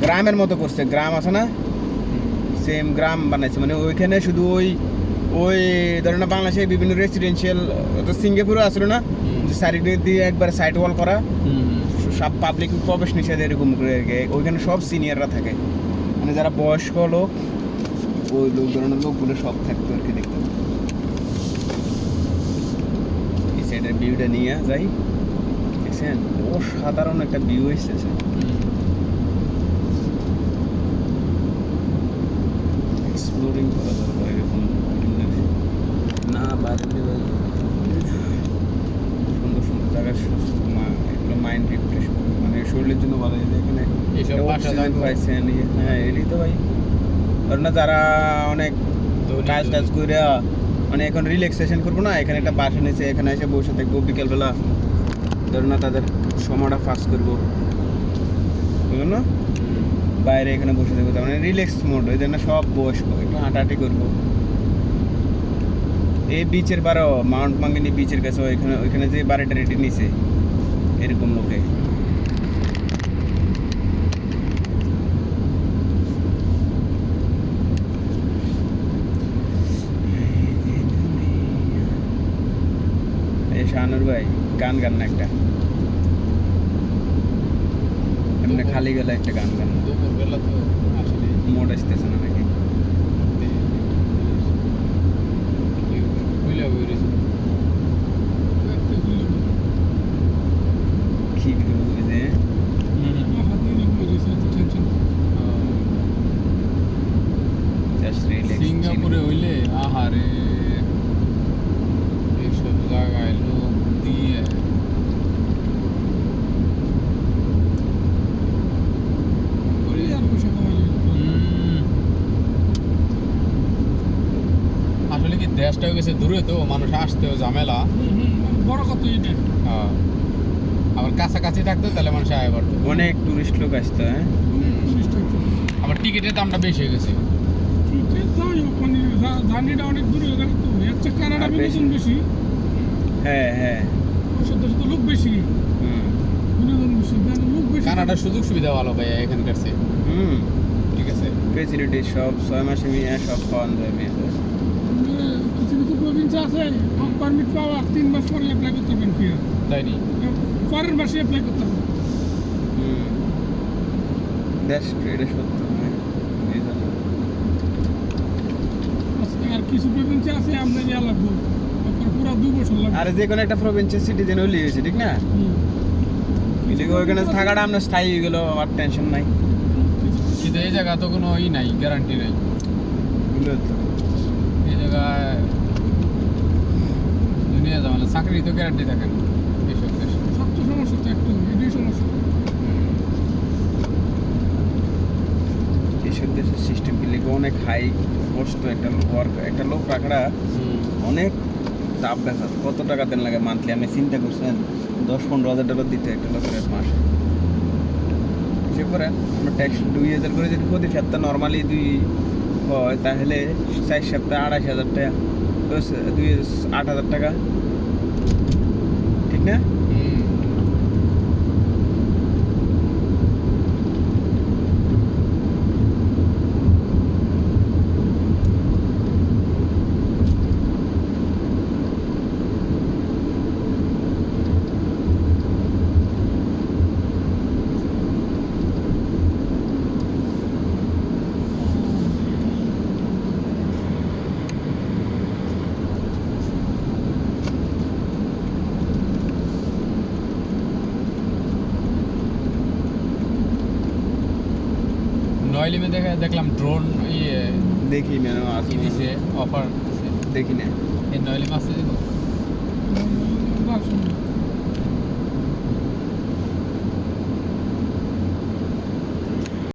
গ্রামের মতো করছে, গ্রাম আছে না, সেম গ্রাম বানাইছে। মানে ওইখানে শুধু ওই ধরো না বাংলাদেশে বিভিন্ন রেসিডেন্সিয়াল সিঙ্গাপুরও আসলো না, যে সাইড দিয়ে একবার সাইড ওয়াল করা, সব পাবলিক প্রবেশ নিষেধ এরকম করে। ওইখানে সব সিনিয়ররা থাকে, মানে যারা বয়স্ক লোক, ওই লোক ধরনের লোকগুলো সব থাকতো আর কি। দেখতাম এই সাইডের ভিউটা নিয়ে যাই, দেখছেন অসাধারণ একটা ভিউ এসেছে। এক্সপ্লোরিং করা দরকার এরকম না, বাইরে ভাই সুন্দর সুন্দর জায়গা, এগুলো মাইন্ড রিফ্রেশ করবে, মানে শরীরের জন্য ভালো। এখানে অক্সিজেন পাইছেন। হ্যাঁ এটাই তো ভাই, ধর না যারা অনেক কাজ টাজ করে মানে এখন রিল্যাক্সেশন করবো না, এখানে একটা বাসা নিয়েছে, এখানে এসে বসে থাকবো বিকেলবেলা, ধর না তাদের সময়টা পাস করবো, বুঝলো না, বাইরে এখানে বসে থাকবো, তার মানে রিল্যাক্স মোড। ওই জন্য সব বয়স্ক একটু হাঁটাহাঁটি করবো। এই বিচের পাড়েও মাউন্ট মাঙ্গিনী বিচের কাছে ওইখানে যে বাড়িটা রেডি নিছে এরকম লোকে। শাহানুর ভাই গান না একটা, এমনি খালি গেলে একটা গান মোড আসতেছে না নাকি? কি বুঝে সিঙ্গাপুরে হইলে আহারে এইসব জায়গায় লোক দিয়ে আসলে কি দেশটাও গেছে দূরে, তো মানুষ আসতেও ঝামেলা বড় কত এটা। হ্যাঁ, আবার কাছাকাছি থাকতো তাহলে মানুষ আয় পারতো, অনেক টুরিস্ট লোক আসতো। হ্যাঁ আবার টিকিটের দামটা বেশি হয়ে গেছে। জার্নিটা অনেক দূরে হয়ে গেল, তো এর চেয়ে কানাডা বিনোদন বেশি। হ্যাঁ হ্যাঁ সত্য লোক বেশি, বিনোদন বেশি, লোক বেশি। কানাডার সুযোগ সুবিধা ভালো ভাই এখানকার চেয়ে। ঠিক আছে, ফেসিলিটি সব 6 মাসে মেয়ে সব পাওয়া যায়। মেয়ে কিছু কিছু প্রভিন্স আছে পারমিট পাওয়া 3 মাস পরে অ্যাপ্লাই করতে পারেন, কি তাই নি পরের মাসে অ্যাপ্লাই করতে হবে। এটা সত্য। আর কিছু প্রভিন্স আছে আমরা ইয়া লাগবো, পুরো 2 বছর লাগবে। আর যে কোনো একটা প্রভিন্সের সিটিজেন হইলে হয়েছে, ঠিক না? ওইখানে থাকাটা আপনার স্থায়ী হয়ে গেল, আর টেনশন নাই। কিন্তু এই জায়গা তো কোনো নাই, গ্যারান্টি নাই। এই জায়গায় দুনিয়া জামালে চাকরি তো গ্যারান্টি থাকে না। এইসব দেশ সব তো সমস্যা তো একটু, এটাই সমস্যা। এইসব দেশের সিস্টেম কি লিখে অনেক হাই কষ্ট। একটা লোক রাখাটা অনেক চাপ ব্যাপার। কত টাকা দেন লাগে মান্থলি? আপনি চিন্তা করছেন 10-15 হাজার ডলার দিতে একটা লোকের মাসে। হিসেব করেন আমরা ট্যাক্স 2000 করে যদি প্রতি সপ্তাহ নর্মালি 2 হয়, তাহলে 4 সপ্তাহে 28,000 টাকা, 8,000 টাকা, ঠিক না? নয়লিমে দেখলাম ড্রোন দেখি না কি দিছে অফার, দেখি না। এই নয়লিম আছে।